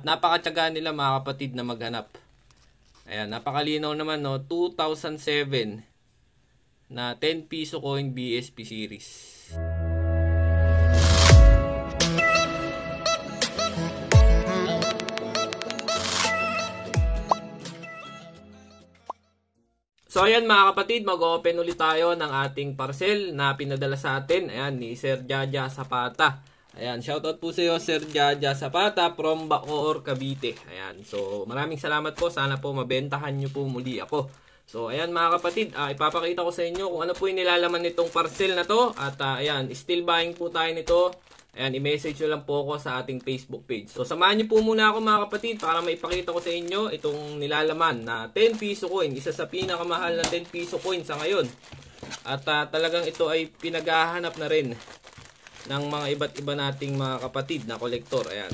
napakatyaga nila mga kapatid na maghanap. Ayan, napakalinaw naman no, 2007 na 10 piso coin BSP series. So ayan mga kapatid, mag-open ulit tayo ng ating parcel na pinadala sa atin. Ayan, ni Sir Jaja Zapata. Ayan, shoutout po sa iyo Sir Jaja Zapata from Bacoor, Cavite. Ayan, so maraming salamat po. Sana po mabentahan nyo po muli ako. So ayan mga kapatid, ipapakita ko sa inyo kung ano po yung nilalaman nitong parcel na to. At ayan, still buying po tayo nito. Ayan, i-message nyo lang po ako sa ating Facebook page. So, samahan nyo po muna ako mga kapatid para maipakita ko sa inyo itong nilalaman na 10 piso coin. Isa sa pinakamahal na 10 piso coin sa ngayon. At talagang ito ay pinaghahanap na rin ng mga iba't iba nating mga kapatid na kolektor. Ayan.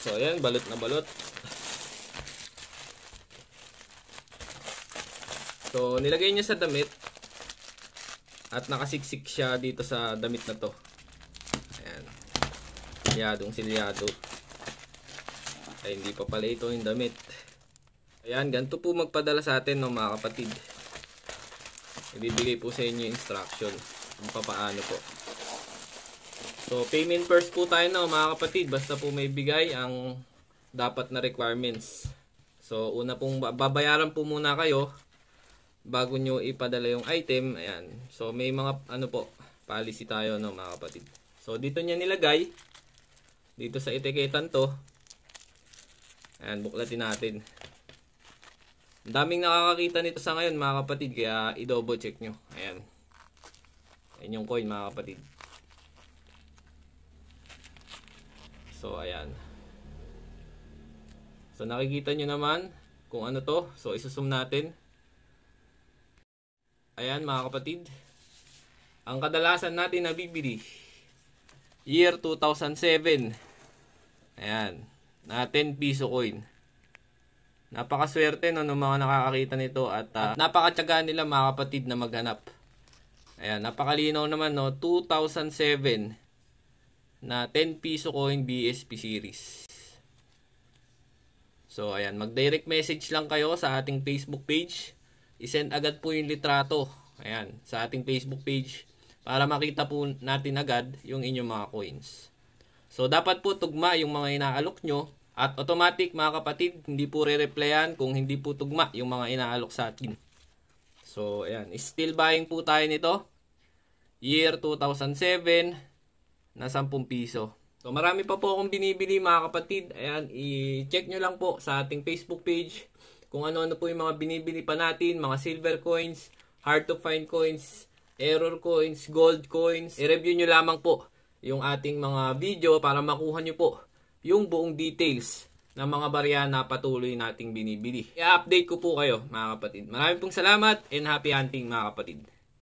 So, ayan, balot na balot. So, nilagay niya sa damit at nakasiksik siya dito sa damit na to. Ayan. Silyadong. Ay, hindi pa pala ito yung damit. Ayan, ganito po magpadala sa atin no, mga kapatid. Ibibigay po sa inyo yung instruction kung paano po. So, payment first po tayo no, mga kapatid. Basta po may bigay ang dapat na requirements. So, una pong babayaran po muna kayo bago nyo ipadala yung item. Ayan. So, may mga policy tayo no, mga kapatid. So, dito niya nilagay. Dito sa etiketan to. Ayan, buklatin natin. Ang daming nakakakita nito sa ngayon, mga kapatid. Kaya, i-double check nyo. Ayan. Ayan yung coin, mga kapatid. So, ayan. So, nakikita nyo naman kung ano to. So, isusum natin. Ayan mga kapatid, ang kadalasan natin na bibili, year 2007, ayan, na 10 piso coin. Napakaswerte no, ng mga nakakakita nito at napakatyaga nila mga kapatid na maghanap. Ayan, napakalinaw naman no, 2007 na 10 piso coin BSP series. So ayan, mag-direct message lang kayo sa ating Facebook page. I-send agad po yung litrato. Ayan, sa ating Facebook page para makita po natin agad yung inyong mga coins. So, dapat po tugma yung mga inaalok nyo at automatic mga kapatid, hindi po re-replyan kung hindi po tugma yung mga inaalok sa atin. So, ayan, still buying po tayo nito. Year 2007 na 10 piso. So, marami pa po akong binibili mga kapatid. Ayan, i-check nyo lang po sa ating Facebook page kung ano-ano po yung mga binibili pa natin, mga silver coins, hard to find coins, error coins, gold coins. I-review nyo lamang po yung ating mga video para makuha nyo po yung buong details ng mga barya na patuloy nating binibili. I-update ko po kayo mga kapatid. Maraming pong salamat and happy hunting mga kapatid.